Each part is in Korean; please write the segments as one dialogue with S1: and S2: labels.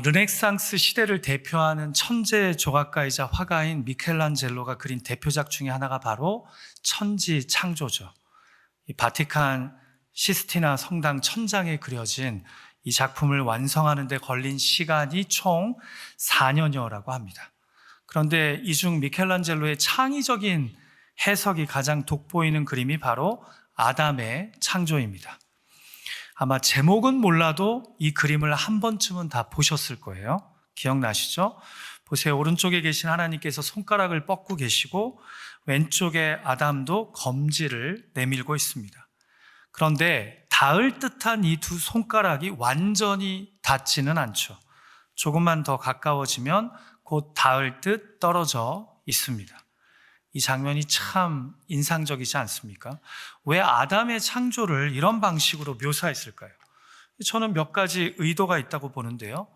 S1: 르네상스 시대를 대표하는 천재 조각가이자 화가인 미켈란젤로가 그린 대표작 중에 하나가 바로 천지 창조죠. 이 바티칸 시스티나 성당 천장에 그려진 이 작품을 완성하는 데 걸린 시간이 총 4년여라고 합니다. 그런데 이 중 미켈란젤로의 창의적인 해석이 가장 돋보이는 그림이 바로 아담의 창조입니다. 아마 제목은 몰라도 이 그림을 한 번쯤은 다 보셨을 거예요. 기억나시죠? 보세요. 오른쪽에 계신 하나님께서 손가락을 뻗고 계시고 왼쪽에 아담도 검지를 내밀고 있습니다. 그런데 닿을 듯한 이 두 손가락이 완전히 닿지는 않죠. 조금만 더 가까워지면 곧 닿을 듯 떨어져 있습니다. 이 장면이 참 인상적이지 않습니까? 왜 아담의 창조를 이런 방식으로 묘사했을까요? 저는 몇 가지 의도가 있다고 보는데요.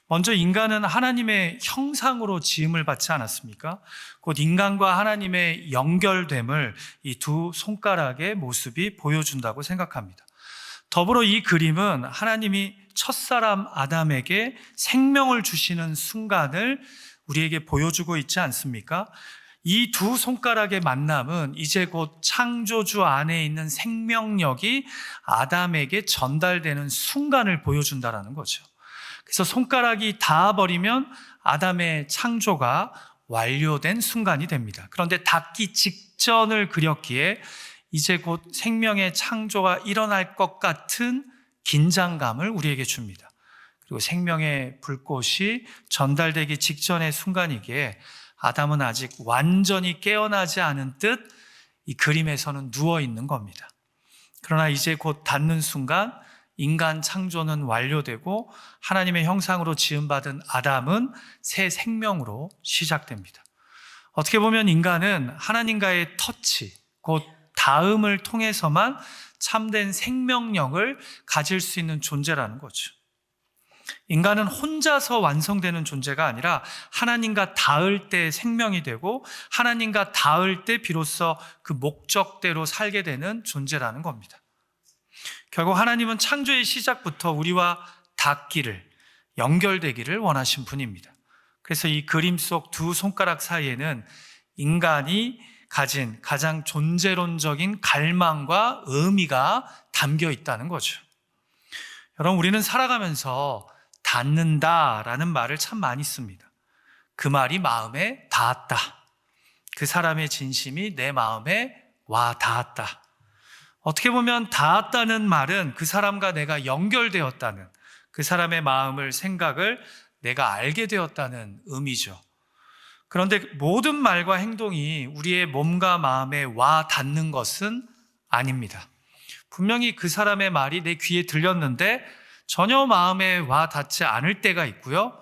S1: 먼저 인간은 하나님의 형상으로 지음을 받지 않았습니까? 곧 인간과 하나님의 연결됨을 이 두 손가락의 모습이 보여준다고 생각합니다. 더불어 이 그림은 하나님이 첫사람 아담에게 생명을 주시는 순간을 우리에게 보여주고 있지 않습니까? 이 두 손가락의 만남은 이제 곧 창조주 안에 있는 생명력이 아담에게 전달되는 순간을 보여준다는 거죠. 그래서 손가락이 닿아버리면 아담의 창조가 완료된 순간이 됩니다. 그런데 닿기 직전을 그렸기에 이제 곧 생명의 창조가 일어날 것 같은 긴장감을 우리에게 줍니다. 그리고 생명의 불꽃이 전달되기 직전의 순간이기에 아담은 아직 완전히 깨어나지 않은 듯 이 그림에서는 누워있는 겁니다. 그러나 이제 곧 닿는 순간 인간 창조는 완료되고 하나님의 형상으로 지음받은 아담은 새 생명으로 시작됩니다. 어떻게 보면 인간은 하나님과의 터치, 곧 닿음을 통해서만 참된 생명력을 가질 수 있는 존재라는 거죠. 인간은 혼자서 완성되는 존재가 아니라 하나님과 닿을 때 생명이 되고 하나님과 닿을 때 비로소 그 목적대로 살게 되는 존재라는 겁니다. 결국 하나님은 창조의 시작부터 우리와 닿기를, 연결되기를 원하신 분입니다. 그래서 이 그림 속 두 손가락 사이에는 인간이 가진 가장 존재론적인 갈망과 의미가 담겨 있다는 거죠. 여러분, 우리는 살아가면서 닿는다라는 말을 참 많이 씁니다. 그 말이 마음에 닿았다. 그 사람의 진심이 내 마음에 와 닿았다. 어떻게 보면 닿았다는 말은 그 사람과 내가 연결되었다는, 그 사람의 마음을, 생각을 내가 알게 되었다는 의미죠. 그런데 모든 말과 행동이 우리의 몸과 마음에 와 닿는 것은 아닙니다. 분명히 그 사람의 말이 내 귀에 들렸는데 전혀 마음에 와 닿지 않을 때가 있고요.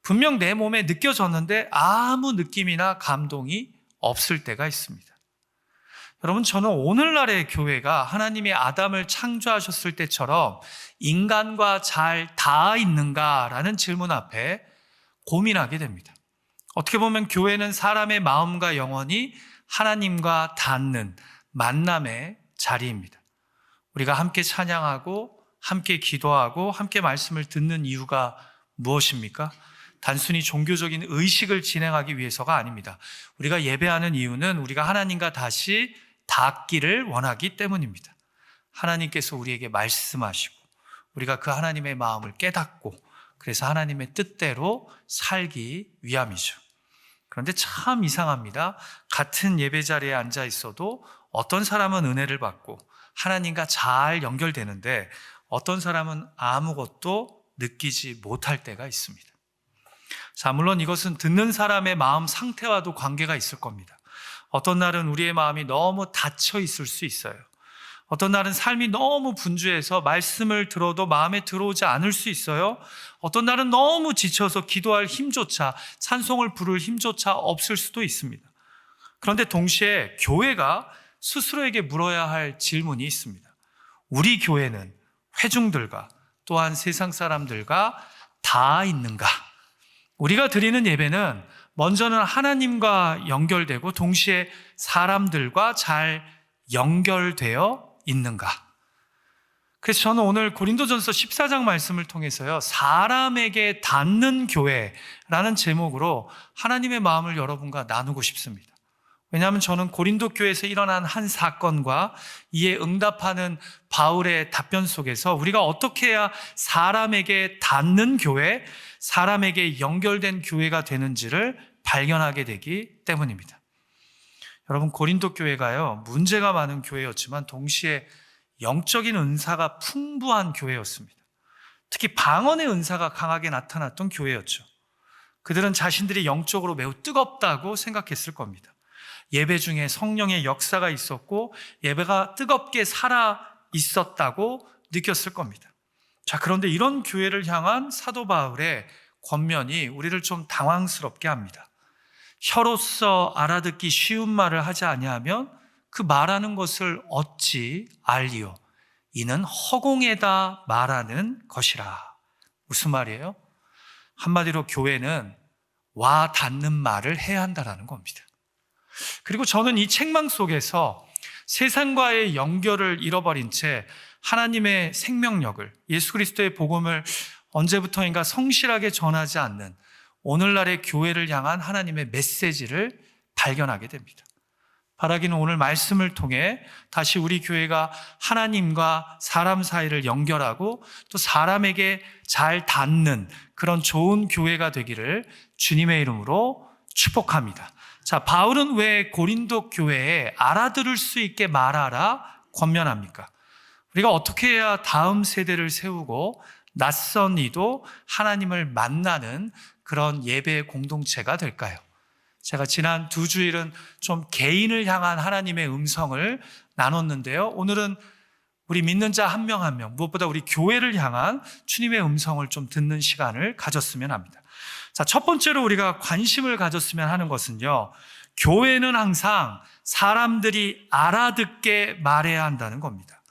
S1: 분명 내 몸에 느껴졌는데 아무 느낌이나 감동이 없을 때가 있습니다. 여러분, 저는 오늘날의 교회가 하나님이 아담을 창조하셨을 때처럼 인간과 잘 닿아 있는가라는 질문 앞에 고민하게 됩니다. 어떻게 보면 교회는 사람의 마음과 영혼이 하나님과 닿는 만남의 자리입니다. 우리가 함께 찬양하고 함께 기도하고 함께 말씀을 듣는 이유가 무엇입니까? 단순히 종교적인 의식을 진행하기 위해서가 아닙니다. 우리가 예배하는 이유는 우리가 하나님과 다시 닿기를 원하기 때문입니다. 하나님께서 우리에게 말씀하시고 우리가 그 하나님의 마음을 깨닫고 그래서 하나님의 뜻대로 살기 위함이죠. 그런데 참 이상합니다. 같은 예배 자리에 앉아 있어도 어떤 사람은 은혜를 받고 하나님과 잘 연결되는데 어떤 사람은 아무것도 느끼지 못할 때가 있습니다. 자, 물론 이것은 듣는 사람의 마음 상태와도 관계가 있을 겁니다. 어떤 날은 우리의 마음이 너무 닫혀 있을 수 있어요. 어떤 날은 삶이 너무 분주해서 말씀을 들어도 마음에 들어오지 않을 수 있어요. 어떤 날은 너무 지쳐서 기도할 힘조차, 찬송을 부를 힘조차 없을 수도 있습니다. 그런데 동시에 교회가 스스로에게 물어야 할 질문이 있습니다. 우리 교회는 회중들과 또한 세상 사람들과 다 있는가? 우리가 드리는 예배는 먼저는 하나님과 연결되고 동시에 사람들과 잘 연결되어 있는가? 그래서 저는 오늘 고린도전서 14장 말씀을 통해서요, 사람에게 닿는 교회라는 제목으로 하나님의 마음을 여러분과 나누고 싶습니다. 왜냐하면 저는 고린도 교회에서 일어난 한 사건과 이에 응답하는 바울의 답변 속에서 우리가 어떻게 해야 사람에게 닿는 교회, 사람에게 연결된 교회가 되는지를 발견하게 되기 때문입니다. 여러분, 고린도 교회가요, 문제가 많은 교회였지만 동시에 영적인 은사가 풍부한 교회였습니다. 특히 방언의 은사가 강하게 나타났던 교회였죠. 그들은 자신들이 영적으로 매우 뜨겁다고 생각했을 겁니다. 예배 중에 성령의 역사가 있었고 예배가 뜨겁게 살아 있었다고 느꼈을 겁니다. 자, 그런데 이런 교회를 향한 사도 바울의 권면이 우리를 좀 당황스럽게 합니다. 혀로서 알아듣기 쉬운 말을 하지 아니하면 그 말하는 것을 어찌 알리요? 이는 허공에다 말하는 것이라. 무슨 말이에요? 한마디로 교회는 와 닿는 말을 해야 한다는 겁니다. 그리고 저는 이 책망 속에서 세상과의 연결을 잃어버린 채 하나님의 생명력을, 예수 그리스도의 복음을 언제부터인가 성실하게 전하지 않는 오늘날의 교회를 향한 하나님의 메시지를 발견하게 됩니다. 바라기는 오늘 말씀을 통해 다시 우리 교회가 하나님과 사람 사이를 연결하고 또 사람에게 잘 닿는 그런 좋은 교회가 되기를 주님의 이름으로 축복합니다. 자, 바울은 왜 고린도 교회에 알아들을 수 있게 말하라 권면합니까? 우리가 어떻게 해야 다음 세대를 세우고 낯선 이도 하나님을 만나는 그런 예배 공동체가 될까요? 제가 지난 2주일은 좀 개인을 향한 하나님의 음성을 나눴는데요. 오늘은 우리 믿는 자 한 명 한 명, 무엇보다 우리 교회를 향한 주님의 음성을 좀 듣는 시간을 가졌으면 합니다. 자, 첫 번째로 우리가 관심을 가졌으면 하는 것은요, 교회는 항상 사람들이 알아듣게 말해야 한다는 겁니다.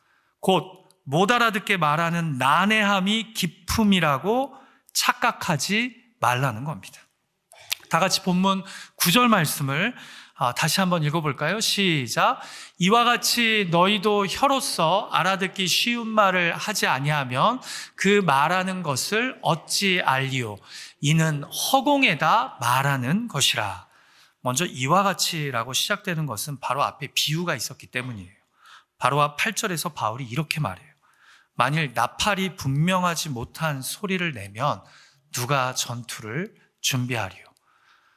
S1: 곧 못 알아듣게 말하는 난해함이 기품이라고 착각하지 말라는 겁니다. 다 같이 본문 9절 말씀을 다시 한번 읽어볼까요? 시작. 이와 같이 너희도 혀로서 알아듣기 쉬운 말을 하지 아니하면 그 말하는 것을 어찌 알리요? 이는 허공에다 말하는 것이라. 먼저 이와 같이라고 시작되는 것은 바로 앞에 비유가 있었기 때문이에요. 바로 앞 8절에서 바울이 이렇게 말해요. 만일 나팔이 분명하지 못한 소리를 내면 누가 전투를 준비하리요?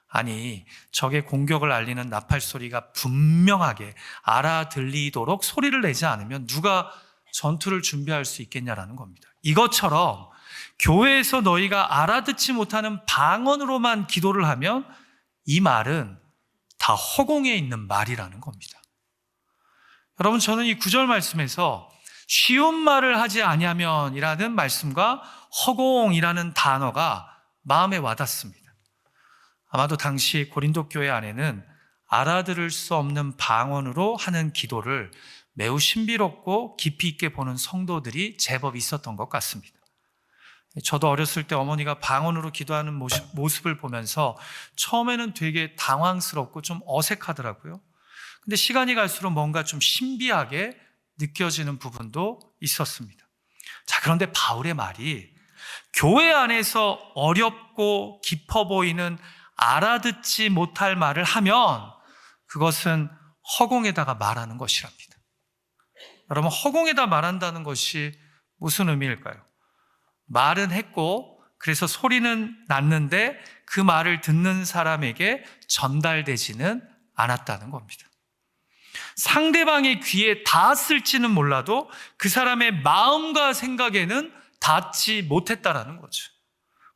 S1: 아니, 적의 공격을 알리는 나팔 소리가 분명하게 알아들리도록 소리를 내지 않으면 누가 전투를 준비할 수 있겠냐라는 겁니다. 이것처럼 교회에서 너희가 알아듣지 못하는 방언으로만 기도를 하면 이 말은 다 허공에 있는 말이라는 겁니다. 여러분, 저는 이 9절 말씀에서 쉬운 말을 하지 아니하면이라는 말씀과 허공이라는 단어가 마음에 와닿습니다. 아마도 당시 고린도 교회 안에는 알아들을 수 없는 방언으로 하는 기도를 매우 신비롭고 깊이 있게 보는 성도들이 제법 있었던 것 같습니다. 저도 어렸을 때 어머니가 방언으로 기도하는 모습을 보면서 처음에는 되게 당황스럽고 좀 어색하더라고요. 근데 시간이 갈수록 뭔가 좀 신비하게 느껴지는 부분도 있었습니다. 자, 그런데 바울의 말이 교회 안에서 어렵고 깊어 보이는 알아듣지 못할 말을 하면 그것은 허공에다가 말하는 것이랍니다. 여러분, 허공에다 말한다는 것이 무슨 의미일까요? 말은 했고 그래서 소리는 났는데 그 말을 듣는 사람에게 전달되지는 않았다는 겁니다. 상대방의 귀에 닿았을지는 몰라도 그 사람의 마음과 생각에는 닿지 못했다라는 거죠.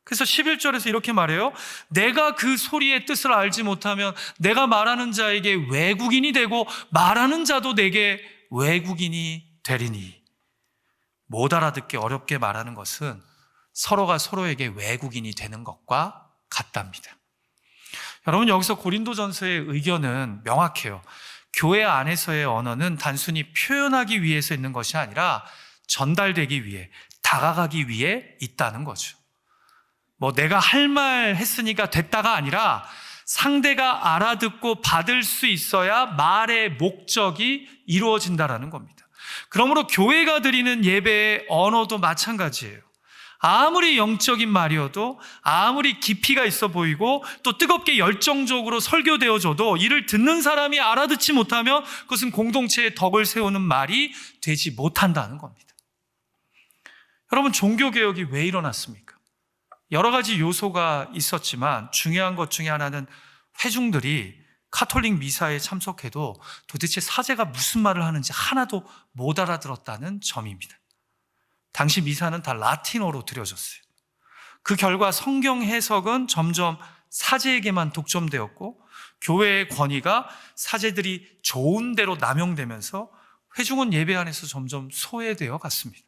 S1: 그래서 11절에서 이렇게 말해요. 내가 그 소리의 뜻을 알지 못하면 내가 말하는 자에게 외국인이 되고 말하는 자도 내게 외국인이 되리니. 못 알아듣게 어렵게 말하는 것은 서로가 서로에게 외국인이 되는 것과 같답니다. 여러분, 여기서 고린도전서의 의견은 명확해요. 교회 안에서의 언어는 단순히 표현하기 위해서 있는 것이 아니라 전달되기 위해, 다가가기 위해 있다는 거죠. 내가 할 말 했으니까 됐다가 아니라 상대가 알아듣고 받을 수 있어야 말의 목적이 이루어진다라는 겁니다. 그러므로 교회가 드리는 예배의 언어도 마찬가지예요. 아무리 영적인 말이어도, 아무리 깊이가 있어 보이고 또 뜨겁게 열정적으로 설교되어져도 이를 듣는 사람이 알아듣지 못하면 그것은 공동체의 덕을 세우는 말이 되지 못한다는 겁니다. 여러분, 종교개혁이 왜 일어났습니까? 여러 가지 요소가 있었지만 중요한 것 중에 하나는 회중들이 카톨릭 미사에 참석해도 도대체 사제가 무슨 말을 하는지 하나도 못 알아들었다는 점입니다. 당시 미사는 다 라틴어로 드려졌어요. 그 결과 성경 해석은 점점 사제에게만 독점되었고 교회의 권위가 사제들이 좋은 대로 남용되면서 회중은 예배 안에서 점점 소외되어 갔습니다.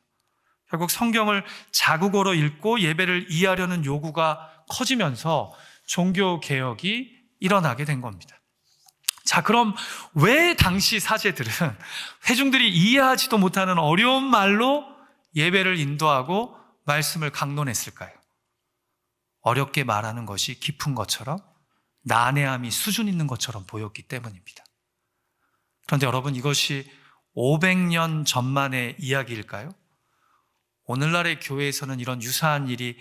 S1: 결국 성경을 자국어로 읽고 예배를 이해하려는 요구가 커지면서 종교개혁이 일어나게 된 겁니다. 자, 그럼 왜 당시 사제들은 회중들이 이해하지도 못하는 어려운 말로 예배를 인도하고 말씀을 강론했을까요? 어렵게 말하는 것이 깊은 것처럼, 난해함이 수준 있는 것처럼 보였기 때문입니다. 그런데 여러분, 이것이 500년 전만의 이야기일까요? 오늘날의 교회에서는 이런 유사한 일이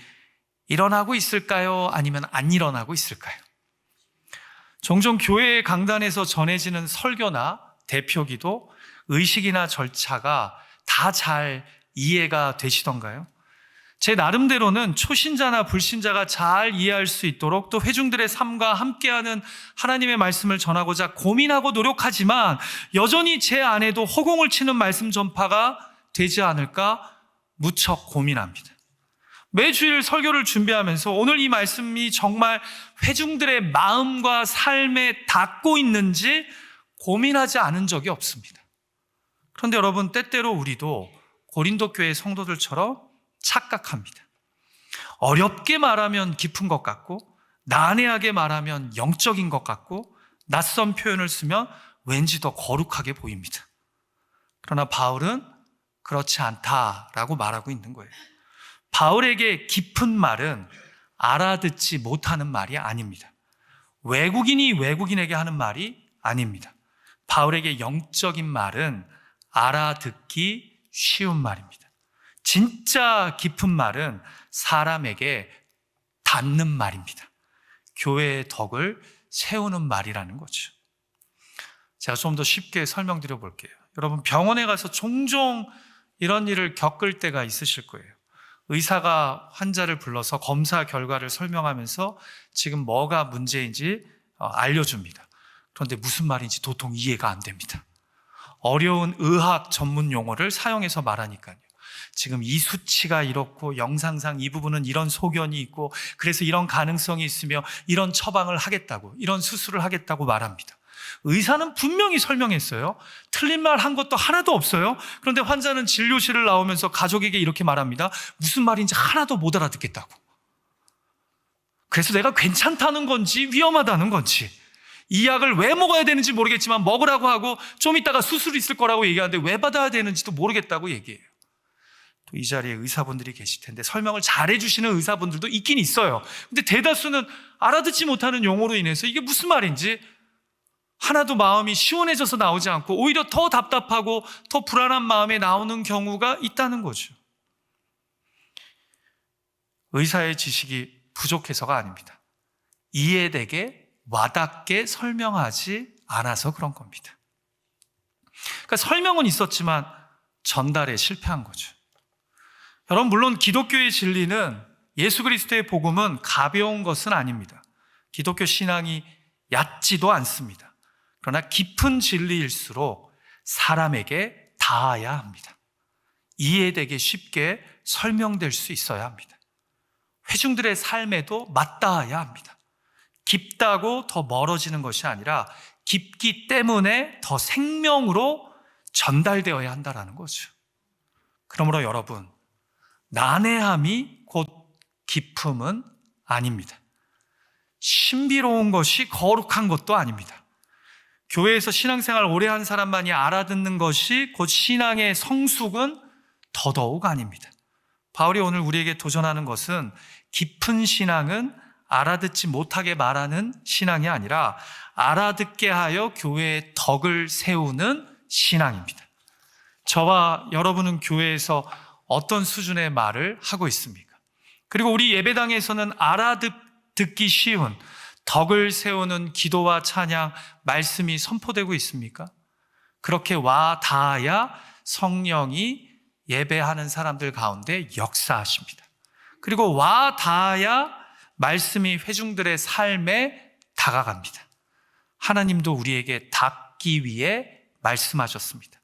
S1: 일어나고 있을까요? 아니면 안 일어나고 있을까요? 종종 교회의 강단에서 전해지는 설교나 대표기도, 의식이나 절차가 다 잘 이해가 되시던가요? 제 나름대로는 초신자나 불신자가 잘 이해할 수 있도록 또 회중들의 삶과 함께하는 하나님의 말씀을 전하고자 고민하고 노력하지만 여전히 제 안에도 허공을 치는 말씀 전파가 되지 않을까 무척 고민합니다. 매주일 설교를 준비하면서 오늘 이 말씀이 정말 회중들의 마음과 삶에 닿고 있는지 고민하지 않은 적이 없습니다. 그런데 여러분, 때때로 우리도 고린도 교회 성도들처럼 착각합니다. 어렵게 말하면 깊은 것 같고, 난해하게 말하면 영적인 것 같고, 낯선 표현을 쓰면 왠지 더 거룩하게 보입니다. 그러나 바울은 그렇지 않다라고 말하고 있는 거예요. 바울에게 깊은 말은 알아듣지 못하는 말이 아닙니다. 외국인이 외국인에게 하는 말이 아닙니다. 바울에게 영적인 말은 알아듣기 쉬운 말입니다. 진짜 깊은 말은 사람에게 닿는 말입니다. 교회의 덕을 세우는 말이라는 거죠. 제가 좀 더 쉽게 설명드려 볼게요. 여러분, 병원에 가서 종종 이런 일을 겪을 때가 있으실 거예요. 의사가 환자를 불러서 검사 결과를 설명하면서 지금 뭐가 문제인지 알려줍니다. 그런데 무슨 말인지 도통 이해가 안 됩니다. 어려운 의학 전문 용어를 사용해서 말하니까요. 지금 이 수치가 이렇고 영상상 이 부분은 이런 소견이 있고 그래서 이런 가능성이 있으며 이런 처방을 하겠다고, 이런 수술을 하겠다고 말합니다. 의사는 분명히 설명했어요. 틀린 말 한 것도 하나도 없어요. 그런데 환자는 진료실을 나오면서 가족에게 이렇게 말합니다. 무슨 말인지 하나도 못 알아듣겠다고. 그래서 내가 괜찮다는 건지 위험하다는 건지, 이 약을 왜 먹어야 되는지 모르겠지만 먹으라고 하고 좀 이따가 수술이 있을 거라고 얘기하는데 왜 받아야 되는지도 모르겠다고 얘기해요. 또 이 자리에 의사분들이 계실 텐데 설명을 잘해주시는 의사분들도 있긴 있어요. 근데 대다수는 알아듣지 못하는 용어로 인해서 이게 무슨 말인지 하나도 마음이 시원해져서 나오지 않고 오히려 더 답답하고 더 불안한 마음에 나오는 경우가 있다는 거죠. 의사의 지식이 부족해서가 아닙니다. 이해되게 와닿게 설명하지 않아서 그런 겁니다. 그러니까 설명은 있었지만 전달에 실패한 거죠. 여러분, 물론 기독교의 진리는, 예수 그리스도의 복음은 가벼운 것은 아닙니다. 기독교 신앙이 얕지도 않습니다. 그러나 깊은 진리일수록 사람에게 닿아야 합니다. 이해되게 쉽게 설명될 수 있어야 합니다. 회중들의 삶에도 맞닿아야 합니다. 깊다고 더 멀어지는 것이 아니라 깊기 때문에 더 생명으로 전달되어야 한다는 거죠. 그러므로 여러분, 난해함이 곧 깊음은 아닙니다. 신비로운 것이 거룩한 것도 아닙니다. 교회에서 신앙생활 오래 한 사람만이 알아듣는 것이 곧 신앙의 성숙은 더더욱 아닙니다. 바울이 오늘 우리에게 도전하는 것은 깊은 신앙은 알아듣지 못하게 말하는 신앙이 아니라 알아듣게 하여 교회의 덕을 세우는 신앙입니다. 저와 여러분은 교회에서 어떤 수준의 말을 하고 있습니까? 그리고 우리 예배당에서는 알아듣기 쉬운 덕을 세우는 기도와 찬양, 말씀이 선포되고 있습니까? 그렇게 와 닿아야 성령이 예배하는 사람들 가운데 역사하십니다. 그리고 와 닿아야 말씀이 회중들의 삶에 다가갑니다. 하나님도 우리에게 닿기 위해 말씀하셨습니다.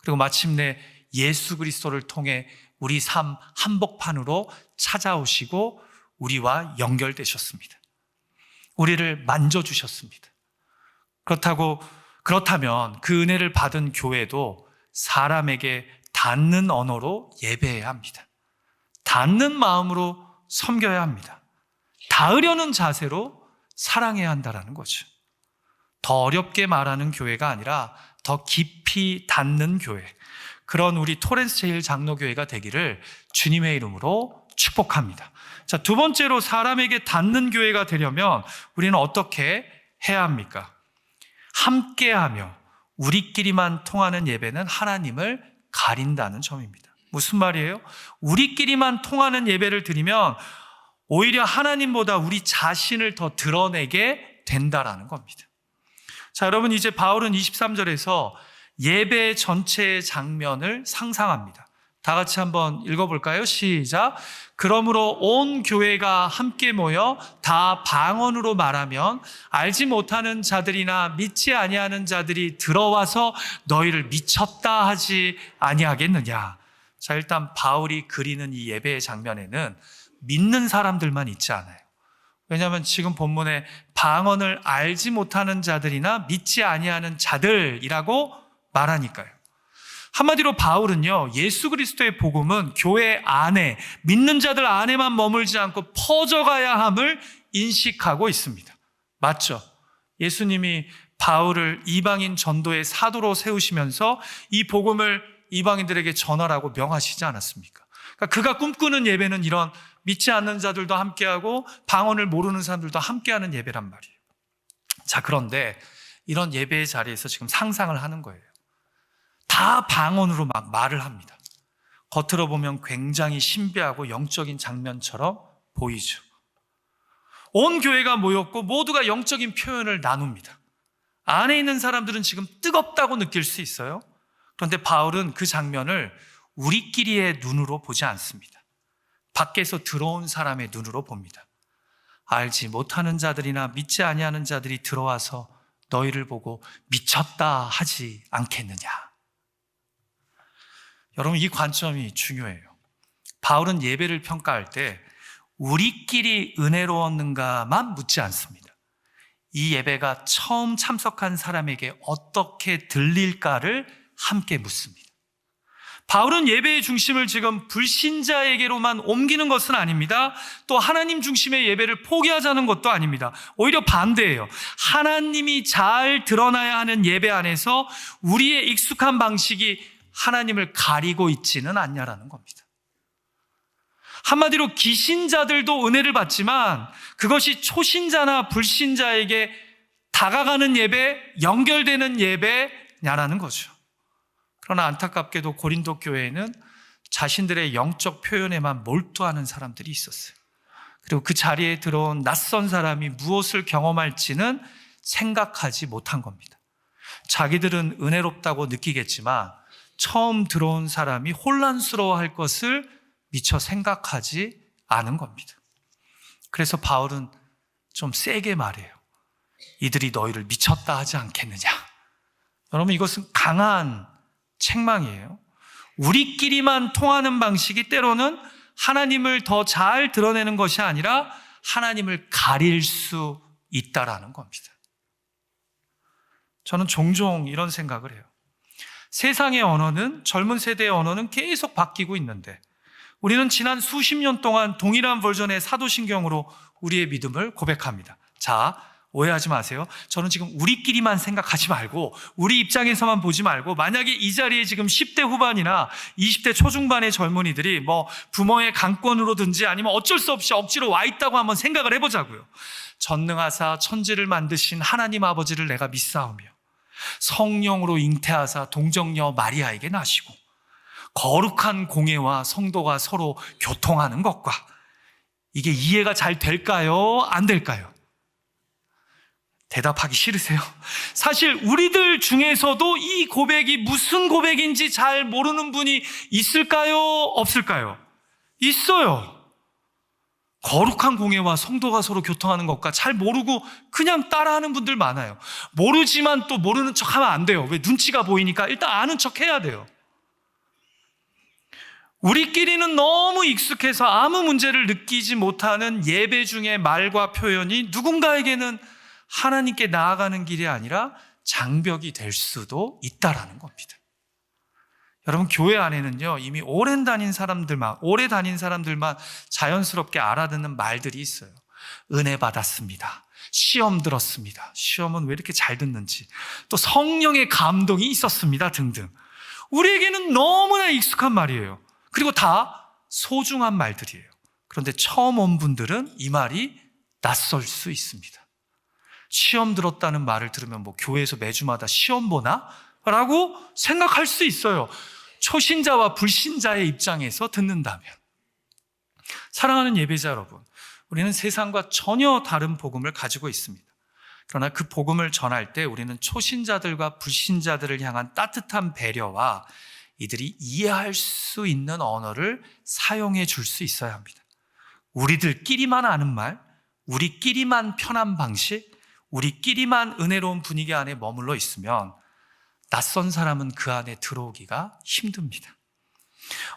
S1: 그리고 마침내 예수 그리스도를 통해 우리 삶 한복판으로 찾아오시고 우리와 연결되셨습니다. 우리를 만져주셨습니다. 그렇다면 그 은혜를 받은 교회도 사람에게 닿는 언어로 예배해야 합니다. 닿는 마음으로 섬겨야 합니다. 닿으려는 자세로 사랑해야 한다는 거죠. 더 어렵게 말하는 교회가 아니라 더 깊이 닿는 교회, 그런 우리 토렌스 제일 장로교회가 되기를 주님의 이름으로 축복합니다. 자, 두 번째로 사람에게 닿는 교회가 되려면 우리는 어떻게 해야 합니까? 함께하며 우리끼리만 통하는 예배는 하나님을 가린다는 점입니다. 무슨 말이에요? 우리끼리만 통하는 예배를 드리면 오히려 하나님보다 우리 자신을 더 드러내게 된다라는 겁니다. 자, 여러분, 이제 바울은 23절에서 예배 전체의 장면을 상상합니다. 다 같이 한번 읽어볼까요? 시작. 그러므로 온 교회가 함께 모여 다 방언으로 말하면 알지 못하는 자들이나 믿지 아니하는 자들이 들어와서 너희를 미쳤다 하지 아니하겠느냐. 자, 일단 바울이 그리는 이 예배의 장면에는 믿는 사람들만 있지 않아요. 왜냐하면 지금 본문에 방언을 알지 못하는 자들이나 믿지 아니하는 자들이라고 말하니까요. 한마디로 바울은요, 예수 그리스도의 복음은 교회 안에, 믿는 자들 안에만 머물지 않고 퍼져가야 함을 인식하고 있습니다. 맞죠? 예수님이 바울을 이방인 전도의 사도로 세우시면서 이 복음을 이방인들에게 전하라고 명하시지 않았습니까? 그러니까 그가 꿈꾸는 예배는 이런 믿지 않는 자들도 함께하고 방언을 모르는 사람들도 함께하는 예배란 말이에요. 자, 그런데 이런 예배의 자리에서 지금 상상을 하는 거예요. 다 방언으로 막 말을 합니다. 겉으로 보면 굉장히 신비하고 영적인 장면처럼 보이죠. 온 교회가 모였고 모두가 영적인 표현을 나눕니다. 안에 있는 사람들은 지금 뜨겁다고 느낄 수 있어요. 그런데 바울은 그 장면을 우리끼리의 눈으로 보지 않습니다. 밖에서 들어온 사람의 눈으로 봅니다. 알지 못하는 자들이나 믿지 아니하는 자들이 들어와서 너희를 보고 미쳤다 하지 않겠느냐. 여러분, 이 관점이 중요해요. 바울은 예배를 평가할 때 우리끼리 은혜로웠는가만 묻지 않습니다. 이 예배가 처음 참석한 사람에게 어떻게 들릴까를 함께 묻습니다. 바울은 예배의 중심을 지금 불신자에게로만 옮기는 것은 아닙니다. 또 하나님 중심의 예배를 포기하자는 것도 아닙니다. 오히려 반대예요. 하나님이 잘 드러나야 하는 예배 안에서 우리의 익숙한 방식이 하나님을 가리고 있지는 않냐라는 겁니다. 한마디로 기신자들도 은혜를 받지만 그것이 초신자나 불신자에게 다가가는 예배, 연결되는 예배냐라는 거죠. 그러나 안타깝게도 고린도 교회에는 자신들의 영적 표현에만 몰두하는 사람들이 있었어요. 그리고 그 자리에 들어온 낯선 사람이 무엇을 경험할지는 생각하지 못한 겁니다. 자기들은 은혜롭다고 느끼겠지만 처음 들어온 사람이 혼란스러워할 것을 미처 생각하지 않은 겁니다. 그래서 바울은 좀 세게 말해요. 이들이 너희를 미쳤다 하지 않겠느냐. 여러분, 이것은 강한 책망이에요. 우리끼리만 통하는 방식이 때로는 하나님을 더 잘 드러내는 것이 아니라 하나님을 가릴 수 있다라는 겁니다. 저는 종종 이런 생각을 해요. 세상의 언어는, 젊은 세대의 언어는 계속 바뀌고 있는데 우리는 지난 수십 년 동안 동일한 버전의 사도신경으로 우리의 믿음을 고백합니다. 자, 오해하지 마세요. 저는 지금 우리끼리만 생각하지 말고 우리 입장에서만 보지 말고 만약에 이 자리에 지금 10대 후반이나 20대 초중반의 젊은이들이 부모의 강권으로든지 아니면 어쩔 수 없이 억지로 와 있다고 한번 생각을 해보자고요. 전능하사 천지를 만드신 하나님 아버지를 내가 믿사오며 성령으로 잉태하사 동정녀 마리아에게 나시고 거룩한 공예와 성도가 서로 교통하는 것과 이게 이해가 잘 될까요? 안 될까요? 대답하기 싫으세요? 사실 우리들 중에서도 이 고백이 무슨 고백인지 잘 모르는 분이 있을까요? 없을까요? 있어요. 거룩한 공예와 성도가 서로 교통하는 것과 잘 모르고 그냥 따라하는 분들 많아요. 모르지만 또 모르는 척하면 안 돼요. 왜? 눈치가 보이니까 일단 아는 척 해야 돼요. 우리끼리는 너무 익숙해서 아무 문제를 느끼지 못하는 예배 중의 말과 표현이 누군가에게는 하나님께 나아가는 길이 아니라 장벽이 될 수도 있다라는 겁니다. 여러분, 교회 안에는요, 이미 오래 다닌 사람들만 자연스럽게 알아듣는 말들이 있어요. 은혜 받았습니다. 시험 들었습니다. 시험은 왜 이렇게 잘 듣는지. 또 성령의 감동이 있었습니다. 등등. 우리에게는 너무나 익숙한 말이에요. 그리고 다 소중한 말들이에요. 그런데 처음 온 분들은 이 말이 낯설 수 있습니다. 시험 들었다는 말을 들으면 뭐 교회에서 매주마다 시험 보나? 라고 생각할 수 있어요. 초신자와 불신자의 입장에서 듣는다면. 사랑하는 예배자 여러분, 우리는 세상과 전혀 다른 복음을 가지고 있습니다. 그러나 그 복음을 전할 때 우리는 초신자들과 불신자들을 향한 따뜻한 배려와 이들이 이해할 수 있는 언어를 사용해 줄 수 있어야 합니다. 우리들끼리만 아는 말, 우리끼리만 편한 방식, 우리끼리만 은혜로운 분위기 안에 머물러 있으면 낯선 사람은 그 안에 들어오기가 힘듭니다.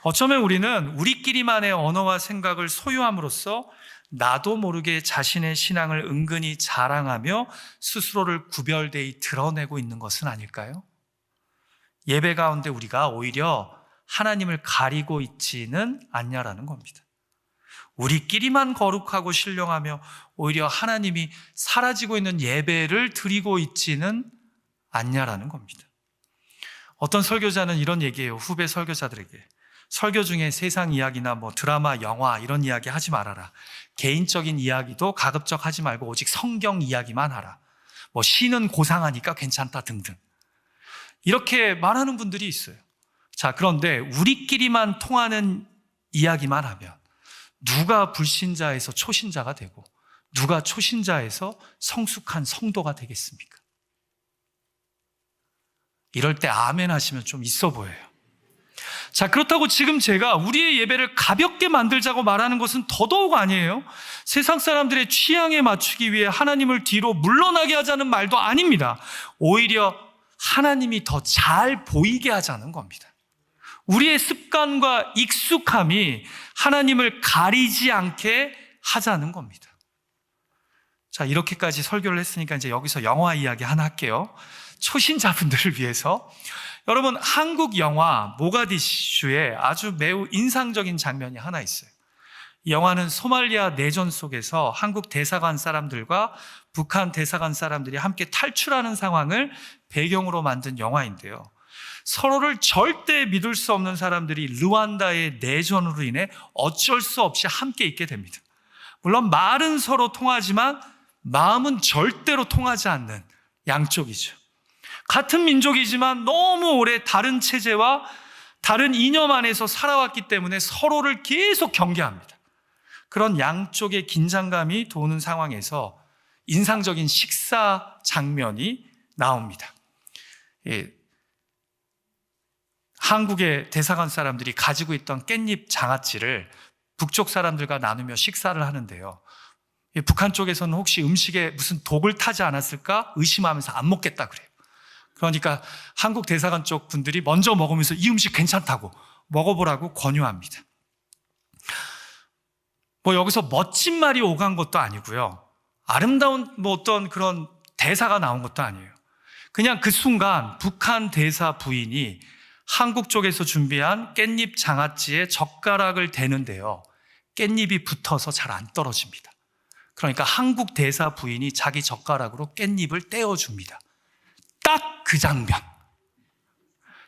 S1: 어쩌면 우리는 우리끼리만의 언어와 생각을 소유함으로써 나도 모르게 자신의 신앙을 은근히 자랑하며 스스로를 구별되이 드러내고 있는 것은 아닐까요? 예배 가운데 우리가 오히려 하나님을 가리고 있지는 않냐라는 겁니다. 우리끼리만 거룩하고 신령하며 오히려 하나님이 사라지고 있는 예배를 드리고 있지는 않냐라는 겁니다. 어떤 설교자는 이런 얘기해요. 후배 설교자들에게. 설교 중에 세상 이야기나 뭐 드라마, 영화 이런 이야기 하지 말아라. 개인적인 이야기도 가급적 하지 말고 오직 성경 이야기만 하라. 뭐 시는 고상하니까 괜찮다 등등. 이렇게 말하는 분들이 있어요. 자, 그런데 우리끼리만 통하는 이야기만 하면 누가 불신자에서 초신자가 되고 누가 초신자에서 성숙한 성도가 되겠습니까? 이럴 때 아멘 하시면 좀 있어 보여요. 자, 그렇다고 지금 제가 우리의 예배를 가볍게 만들자고 말하는 것은 더더욱 아니에요. 세상 사람들의 취향에 맞추기 위해 하나님을 뒤로 물러나게 하자는 말도 아닙니다. 오히려 하나님이 더 잘 보이게 하자는 겁니다. 우리의 습관과 익숙함이 하나님을 가리지 않게 하자는 겁니다. 자, 이렇게까지 설교를 했으니까 이제 여기서 영화 이야기 하나 할게요. 초신자분들을 위해서. 여러분, 한국 영화 모가디슈에 아주 매우 인상적인 장면이 하나 있어요. 이 영화는 소말리아 내전 속에서 한국 대사관 사람들과 북한 대사관 사람들이 함께 탈출하는 상황을 배경으로 만든 영화인데요. 서로를 절대 믿을 수 없는 사람들이 르완다의 내전으로 인해 어쩔 수 없이 함께 있게 됩니다. 물론 말은 서로 통하지만 마음은 절대로 통하지 않는 양쪽이죠. 같은 민족이지만 너무 오래 다른 체제와 다른 이념 안에서 살아왔기 때문에 서로를 계속 경계합니다. 그런 양쪽의 긴장감이 도는 상황에서 인상적인 식사 장면이 나옵니다. 한국의 대사관 사람들이 가지고 있던 깻잎 장아찌를 북쪽 사람들과 나누며 식사를 하는데요. 북한 쪽에서는 혹시 음식에 무슨 독을 타지 않았을까 의심하면서 안 먹겠다 그래요. 그러니까 한국 대사관 쪽 분들이 먼저 먹으면서 이 음식 괜찮다고 먹어보라고 권유합니다. 뭐 여기서 멋진 말이 오간 것도 아니고요. 아름다운 뭐 어떤 그런 대사가 나온 것도 아니에요. 그냥 그 순간 북한 대사 부인이 한국 쪽에서 준비한 깻잎 장아찌에 젓가락을 대는데요. 깻잎이 붙어서 잘 안 떨어집니다. 그러니까 한국 대사 부인이 자기 젓가락으로 깻잎을 떼어줍니다. 딱 그 장면.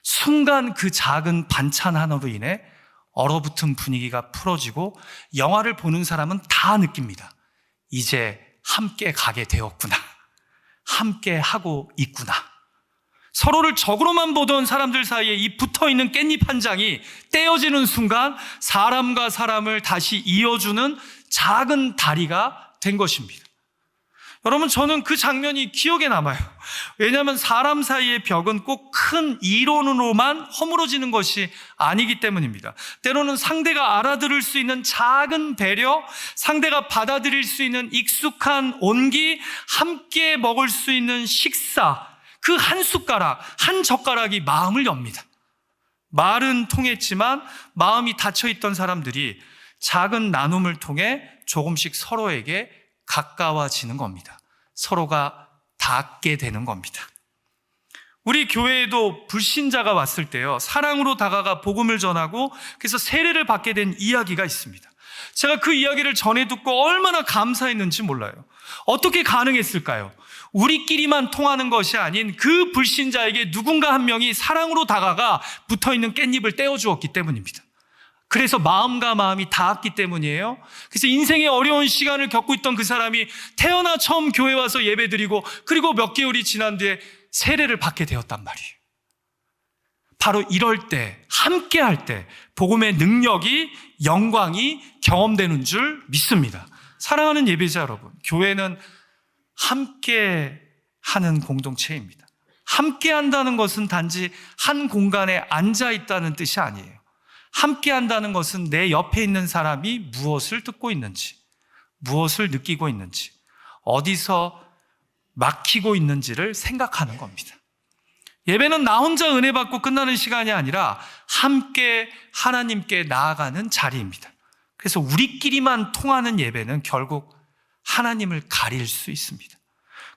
S1: 순간 그 작은 반찬 하나로 인해 얼어붙은 분위기가 풀어지고 영화를 보는 사람은 다 느낍니다. 이제 함께 가게 되었구나. 함께 하고 있구나. 서로를 적으로만 보던 사람들 사이에 이 붙어있는 깻잎 한 장이 떼어지는 순간 사람과 사람을 다시 이어주는 작은 다리가 된 것입니다. 여러분, 저는 그 장면이 기억에 남아요. 왜냐하면 사람 사이의 벽은 꼭 큰 이론으로만 허물어지는 것이 아니기 때문입니다. 때로는 상대가 알아들을 수 있는 작은 배려, 상대가 받아들일 수 있는 익숙한 온기, 함께 먹을 수 있는 식사, 그 한 숟가락, 한 젓가락이 마음을 엽니다. 말은 통했지만 마음이 닫혀있던 사람들이 작은 나눔을 통해 조금씩 서로에게 가까워지는 겁니다. 서로가 닿게 되는 겁니다. 우리 교회에도 불신자가 왔을 때요, 사랑으로 다가가 복음을 전하고 그래서 세례를 받게 된 이야기가 있습니다. 제가 그 이야기를 전해 듣고 얼마나 감사했는지 몰라요. 어떻게 가능했을까요? 우리끼리만 통하는 것이 아닌 그 불신자에게 누군가 한 명이 사랑으로 다가가 붙어있는 깻잎을 떼어주었기 때문입니다. 그래서 마음과 마음이 닿았기 때문이에요. 그래서 인생의 어려운 시간을 겪고 있던 그 사람이 태어나 처음 교회 와서 예배드리고 그리고 몇 개월이 지난 뒤에 세례를 받게 되었단 말이에요. 바로 이럴 때, 함께 할 때 복음의 능력이, 영광이 경험되는 줄 믿습니다. 사랑하는 예배자 여러분, 교회는 함께 하는 공동체입니다. 함께 한다는 것은 단지 한 공간에 앉아 있다는 뜻이 아니에요. 함께 한다는 것은 내 옆에 있는 사람이 무엇을 듣고 있는지, 무엇을 느끼고 있는지, 어디서 막히고 있는지를 생각하는 겁니다. 예배는 나 혼자 은혜 받고 끝나는 시간이 아니라 함께 하나님께 나아가는 자리입니다. 그래서 우리끼리만 통하는 예배는 결국 하나님을 가릴 수 있습니다.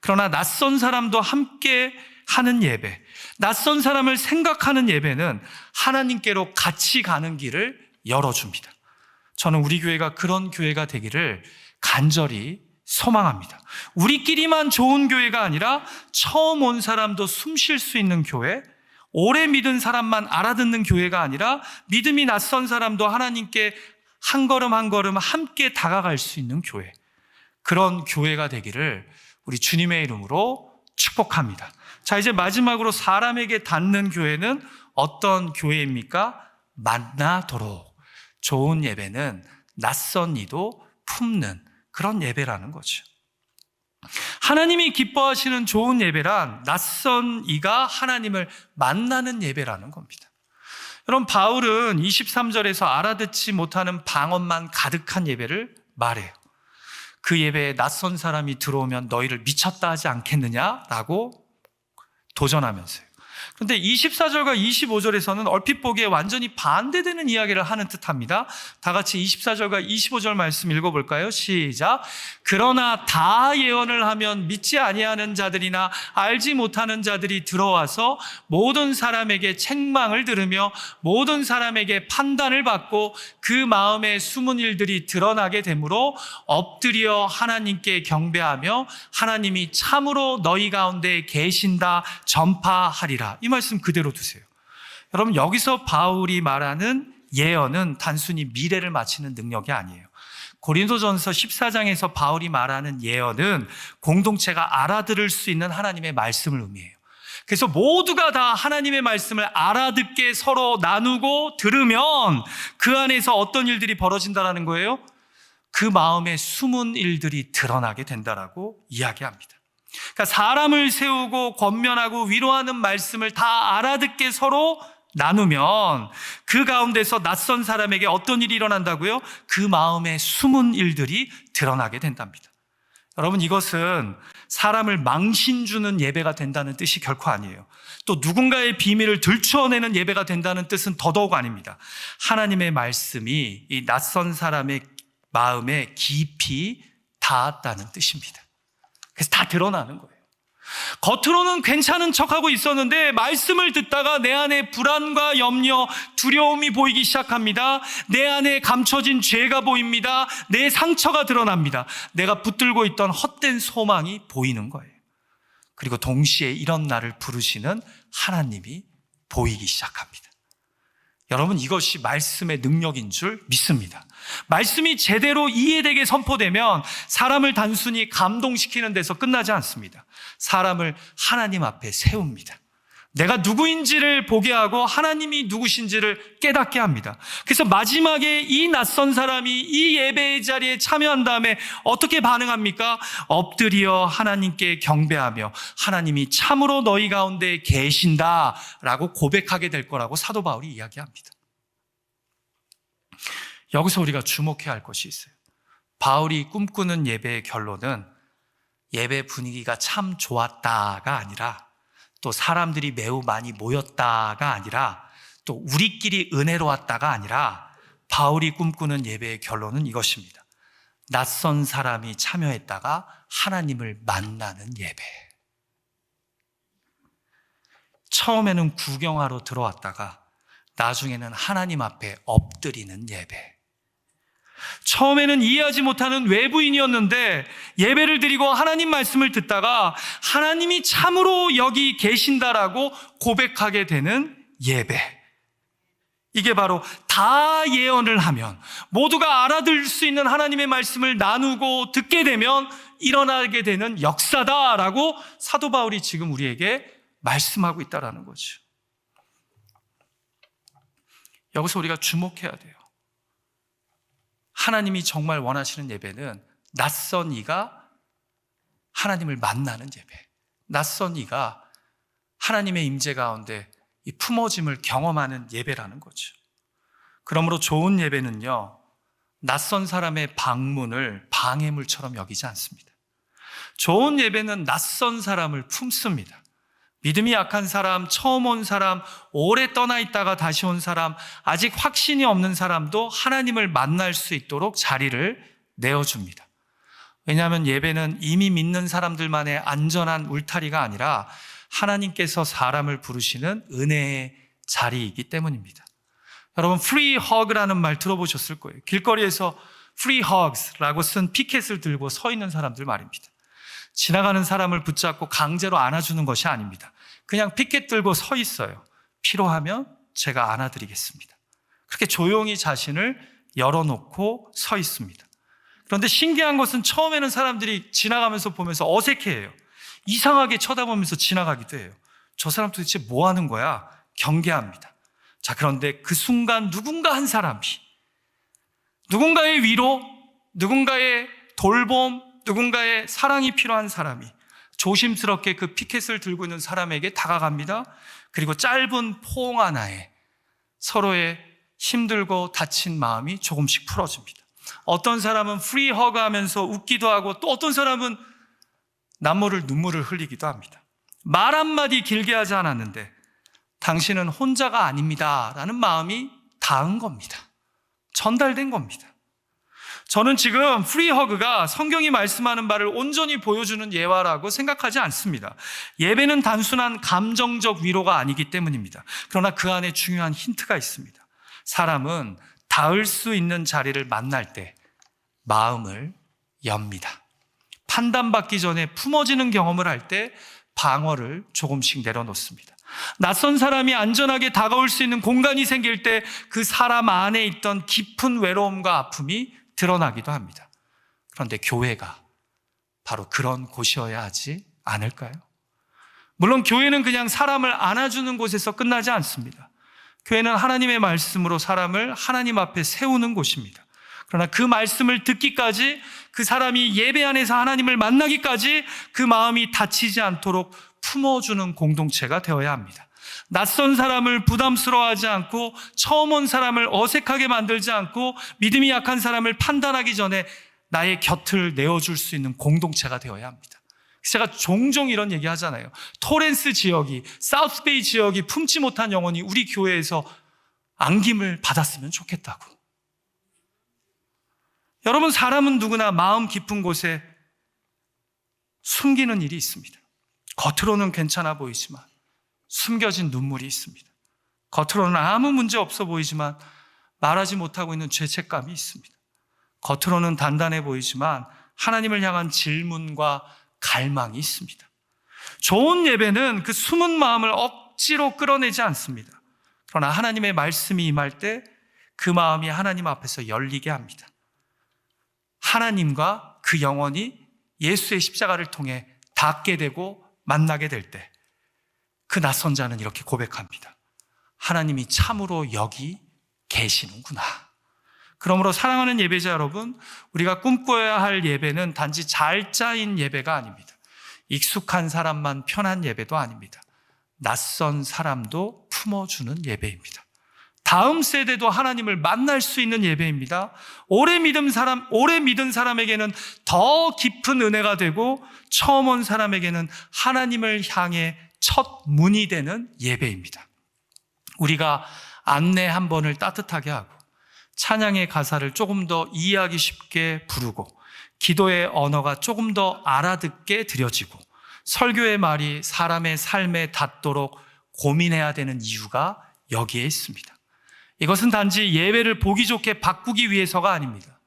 S1: 그러나 낯선 사람도 함께 하는 예배, 낯선 사람을 생각하는 예배는 하나님께로 같이 가는 길을 열어줍니다. 저는 우리 교회가 그런 교회가 되기를 간절히 소망합니다. 우리끼리만 좋은 교회가 아니라 처음 온 사람도 숨 쉴 수 있는 교회, 오래 믿은 사람만 알아듣는 교회가 아니라 믿음이 낯선 사람도 하나님께 한 걸음 한 걸음 함께 다가갈 수 있는 교회, 그런 교회가 되기를 우리 주님의 이름으로 축복합니다. 자, 이제 마지막으로 사람에게 닿는 교회는 어떤 교회입니까? 만나도록. 좋은 예배는 낯선 이도 품는 그런 예배라는 거죠. 하나님이 기뻐하시는 좋은 예배란 낯선 이가 하나님을 만나는 예배라는 겁니다. 여러분, 바울은 23절에서 알아듣지 못하는 방언만 가득한 예배를 말해요. 그 예배에 낯선 사람이 들어오면 너희를 미쳤다 하지 않겠느냐라고 도전하면서요. 그런데 24절과 25절에서는 얼핏 보기에 완전히 반대되는 이야기를 하는 듯합니다. 다 같이 24절과 25절 말씀 읽어볼까요? 시작. 그러나 다 예언을 하면 믿지 아니하는 자들이나 알지 못하는 자들이 들어와서 모든 사람에게 책망을 들으며 모든 사람에게 판단을 받고 그 마음에 숨은 일들이 드러나게 되므로 엎드려 하나님께 경배하며 하나님이 참으로 너희 가운데 계신다 전파하리라. 이 말씀 그대로 두세요. 여러분, 여기서 바울이 말하는 예언은 단순히 미래를 맞히는 능력이 아니에요. 고린도전서 14장에서 바울이 말하는 예언은 공동체가 알아들을 수 있는 하나님의 말씀을 의미해요. 그래서 모두가 다 하나님의 말씀을 알아듣게 서로 나누고 들으면 그 안에서 어떤 일들이 벌어진다는 거예요? 그 마음에 숨은 일들이 드러나게 된다라고 이야기합니다. 그러니까 사람을 세우고 권면하고 위로하는 말씀을 다 알아듣게 서로 나누면 그 가운데서 낯선 사람에게 어떤 일이 일어난다고요? 그 마음에 숨은 일들이 드러나게 된답니다. 여러분, 이것은 사람을 망신 주는 예배가 된다는 뜻이 결코 아니에요. 또 누군가의 비밀을 들추어내는 예배가 된다는 뜻은 더더욱 아닙니다. 하나님의 말씀이 이 낯선 사람의 마음에 깊이 닿았다는 뜻입니다. 그래서 다 드러나는 거예요. 겉으로는 괜찮은 척하고 있었는데 말씀을 듣다가 내 안에 불안과 염려, 두려움이 보이기 시작합니다. 내 안에 감춰진 죄가 보입니다. 내 상처가 드러납니다. 내가 붙들고 있던 헛된 소망이 보이는 거예요. 그리고 동시에 이런 나를 부르시는 하나님이 보이기 시작합니다. 여러분, 이것이 말씀의 능력인 줄 믿습니다. 말씀이 제대로 이해되게 선포되면 사람을 단순히 감동시키는 데서 끝나지 않습니다. 사람을 하나님 앞에 세웁니다. 내가 누구인지를 보게 하고 하나님이 누구신지를 깨닫게 합니다. 그래서 마지막에 이 낯선 사람이 이 예배의 자리에 참여한 다음에 어떻게 반응합니까? 엎드려 하나님께 경배하며 하나님이 참으로 너희 가운데 계신다라고 고백하게 될 거라고 사도 바울이 이야기합니다. 여기서 우리가 주목해야 할 것이 있어요. 바울이 꿈꾸는 예배의 결론은 예배 분위기가 참 좋았다가 아니라, 또 사람들이 매우 많이 모였다가 아니라, 또 우리끼리 은혜로웠다가 아니라, 바울이 꿈꾸는 예배의 결론은 이것입니다. 낯선 사람이 참여했다가 하나님을 만나는 예배. 처음에는 구경하러 들어왔다가 나중에는 하나님 앞에 엎드리는 예배. 처음에는 이해하지 못하는 외부인이었는데 예배를 드리고 하나님 말씀을 듣다가 하나님이 참으로 여기 계신다라고 고백하게 되는 예배. 이게 바로 다 예언을 하면, 모두가 알아들을 수 있는 하나님의 말씀을 나누고 듣게 되면 일어나게 되는 역사다라고 사도 바울이 지금 우리에게 말씀하고 있다는 거죠. 여기서 우리가 주목해야 돼요. 하나님이 정말 원하시는 예배는 낯선 이가 하나님을 만나는 예배, 낯선 이가 하나님의 임재 가운데 이 품어짐을 경험하는 예배라는 거죠. 그러므로 좋은 예배는요, 낯선 사람의 방문을 방해물처럼 여기지 않습니다. 좋은 예배는 낯선 사람을 품습니다. 믿음이 약한 사람, 처음 온 사람, 오래 떠나 있다가 다시 온 사람, 아직 확신이 없는 사람도 하나님을 만날 수 있도록 자리를 내어줍니다. 왜냐하면 예배는 이미 믿는 사람들만의 안전한 울타리가 아니라 하나님께서 사람을 부르시는 은혜의 자리이기 때문입니다. 여러분, free hug라는 말 들어보셨을 거예요. 길거리에서 free hugs라고 쓴 피켓을 들고 서 있는 사람들 말입니다. 지나가는 사람을 붙잡고 강제로 안아주는 것이 아닙니다. 그냥 피켓 들고 서 있어요. 필요하면 제가 안아드리겠습니다. 그렇게 조용히 자신을 열어놓고 서 있습니다. 그런데 신기한 것은 처음에는 사람들이 지나가면서 보면서 어색해해요. 이상하게 쳐다보면서 지나가기도 해요. 저 사람 도대체 뭐 하는 거야? 경계합니다. 자, 그런데 그 순간 누군가 한 사람이, 누군가의 위로, 누군가의 돌봄, 누군가의 사랑이 필요한 사람이 조심스럽게 그 피켓을 들고 있는 사람에게 다가갑니다. 그리고 짧은 포옹 하나에 서로의 힘들고 다친 마음이 조금씩 풀어집니다. 어떤 사람은 프리 허그 하면서 웃기도 하고, 또 어떤 사람은 눈물을 흘리기도 합니다. 말 한마디 길게 하지 않았는데 당신은 혼자가 아닙니다 라는 마음이 닿은 겁니다. 전달된 겁니다. 저는 지금 프리 허그가 성경이 말씀하는 바를 온전히 보여주는 예화라고 생각하지 않습니다. 예배는 단순한 감정적 위로가 아니기 때문입니다. 그러나 그 안에 중요한 힌트가 있습니다. 사람은 닿을 수 있는 자리를 만날 때 마음을 엽니다. 판단받기 전에 품어지는 경험을 할 때 방어를 조금씩 내려놓습니다. 낯선 사람이 안전하게 다가올 수 있는 공간이 생길 때 그 사람 안에 있던 깊은 외로움과 아픔이 드러나기도 합니다. 그런데 교회가 바로 그런 곳이어야 하지 않을까요? 물론 교회는 그냥 사람을 안아주는 곳에서 끝나지 않습니다. 교회는 하나님의 말씀으로 사람을 하나님 앞에 세우는 곳입니다. 그러나 그 말씀을 듣기까지, 그 사람이 예배 안에서 하나님을 만나기까지 그 마음이 다치지 않도록 품어주는 공동체가 되어야 합니다. 낯선 사람을 부담스러워하지 않고, 처음 온 사람을 어색하게 만들지 않고, 믿음이 약한 사람을 판단하기 전에 나의 곁을 내어줄 수 있는 공동체가 되어야 합니다. 제가 종종 이런 얘기 하잖아요. 토렌스 지역이, 사우스베이 지역이 품지 못한 영혼이 우리 교회에서 안김을 받았으면 좋겠다고. 여러분, 사람은 누구나 마음 깊은 곳에 숨기는 일이 있습니다. 겉으로는 괜찮아 보이지만 숨겨진 눈물이 있습니다. 겉으로는 아무 문제 없어 보이지만 말하지 못하고 있는 죄책감이 있습니다. 겉으로는 단단해 보이지만 하나님을 향한 질문과 갈망이 있습니다. 좋은 예배는 그 숨은 마음을 억지로 끌어내지 않습니다. 그러나 하나님의 말씀이 임할 때 그 마음이 하나님 앞에서 열리게 합니다. 하나님과 그 영혼이 예수의 십자가를 통해 닿게 되고 만나게 될 때 그 낯선 자는 이렇게 고백합니다. 하나님이 참으로 여기 계시는구나. 그러므로 사랑하는 예배자 여러분, 우리가 꿈꿔야 할 예배는 단지 잘 짜인 예배가 아닙니다. 익숙한 사람만 편한 예배도 아닙니다. 낯선 사람도 품어주는 예배입니다. 다음 세대도 하나님을 만날 수 있는 예배입니다. 오래 믿은 사람에게는 더 깊은 은혜가 되고 처음 온 사람에게는 하나님을 향해 첫 문이 되는 예배입니다. 우리가 안내 한 번을 따뜻하게 하고 찬양의 가사를 조금 더 이해하기 쉽게 부르고 기도의 언어가 조금 더 알아듣게 드려지고 설교의 말이 사람의 삶에 닿도록 고민해야 되는 이유가 여기에 있습니다. 이것은 단지 예배를 보기 좋게 바꾸기 위해서가 아닙니다.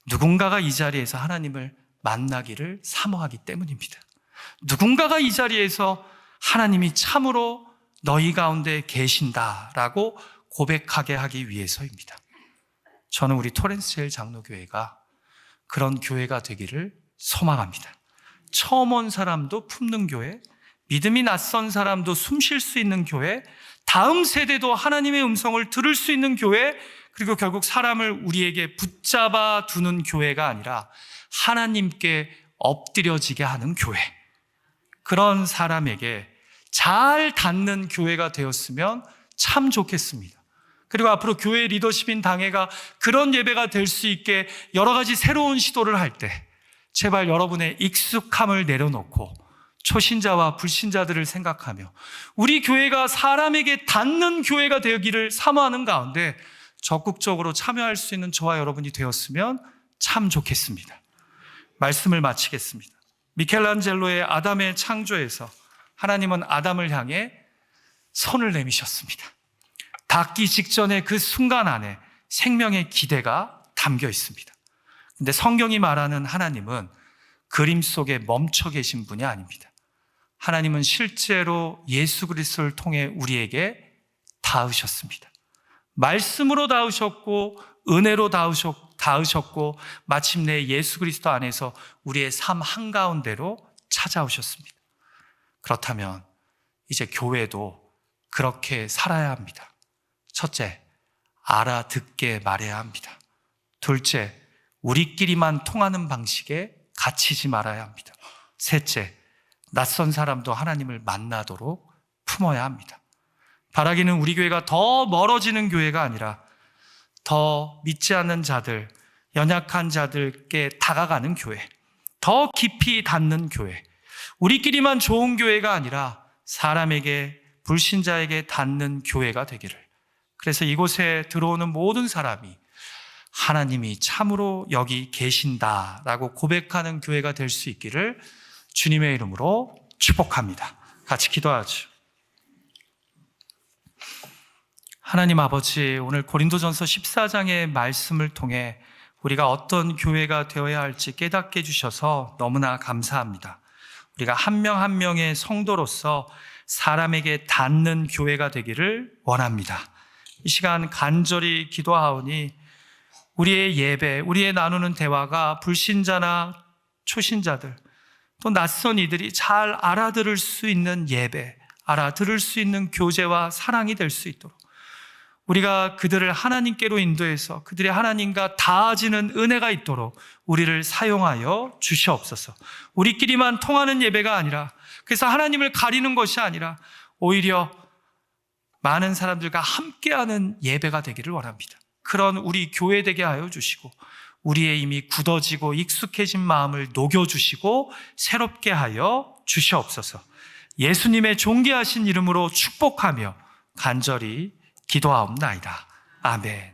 S1: 누군가가 이 자리에서 하나님을 만나기를 사모하기 때문입니다. 누군가가 이 자리에서 하나님이 참으로 너희 가운데 계신다라고 고백하게 하기 위해서입니다. 저는 우리 토렌스힐 장로교회가 그런 교회가 되기를 소망합니다. 처음 온 사람도 품는 교회, 믿음이 낯선 사람도 숨 쉴 수 있는 교회, 다음 세대도 하나님의 음성을 들을 수 있는 교회, 그리고 결국 사람을 우리에게 붙잡아 두는 교회가 아니라 하나님께 엎드려지게 하는 교회, 그런 사람에게 잘 닿는 교회가 되었으면 참 좋겠습니다. 그리고 앞으로 교회 리더십인 당회가 그런 예배가 될 수 있게 여러 가지 새로운 시도를 할 때 제발 여러분의 익숙함을 내려놓고 초신자와 불신자들을 생각하며 우리 교회가 사람에게 닿는 교회가 되기를 사모하는 가운데 적극적으로 참여할 수 있는 저와 여러분이 되었으면 참 좋겠습니다. 말씀을 마치겠습니다. 미켈란젤로의 아담의 창조에서 하나님은 아담을 향해 손을 내미셨습니다. 닿기 직전의 그 순간 안에 생명의 기대가 담겨 있습니다. 근데 성경이 말하는 하나님은 그림 속에 멈춰 계신 분이 아닙니다. 하나님은 실제로 예수 그리스도를 통해 우리에게 닿으셨습니다. 말씀으로 닿으셨고 은혜로 닿으셨고 마침내 예수 그리스도 안에서 우리의 삶 한가운데로 찾아오셨습니다. 그렇다면 이제 교회도 그렇게 살아야 합니다. 첫째, 알아듣게 말해야 합니다. 둘째, 우리끼리만 통하는 방식에 갇히지 말아야 합니다. 셋째, 낯선 사람도 하나님을 만나도록 품어야 합니다. 바라기는 우리 교회가 더 멀어지는 교회가 아니라 더 믿지 않는 자들, 연약한 자들께 다가가는 교회, 더 깊이 닿는 교회, 우리끼리만 좋은 교회가 아니라 사람에게, 불신자에게 닿는 교회가 되기를. 그래서 이곳에 들어오는 모든 사람이 하나님이 참으로 여기 계신다라고 고백하는 교회가 될 수 있기를 주님의 이름으로 축복합니다. 같이 기도하죠. 하나님 아버지, 오늘 고린도전서 14장의 말씀을 통해 우리가 어떤 교회가 되어야 할지 깨닫게 해주셔서 너무나 감사합니다. 우리가 한 명 한 명의 성도로서 사람에게 닿는 교회가 되기를 원합니다. 이 시간 간절히 기도하오니 우리의 예배, 우리의 나누는 대화가 불신자나 초신자들, 또 낯선 이들이 잘 알아들을 수 있는 예배, 알아들을 수 있는 교제와 사랑이 될 수 있도록 우리가 그들을 하나님께로 인도해서 그들의 하나님과 닿아지는 은혜가 있도록 우리를 사용하여 주시옵소서. 우리끼리만 통하는 예배가 아니라, 그래서 하나님을 가리는 것이 아니라 오히려 많은 사람들과 함께하는 예배가 되기를 원합니다. 그런 우리 교회 되게 하여 주시고 우리의 이미 굳어지고 익숙해진 마음을 녹여주시고 새롭게 하여 주시옵소서. 예수님의 존귀하신 이름으로 축복하며 간절히 기도하옵나이다. 아멘.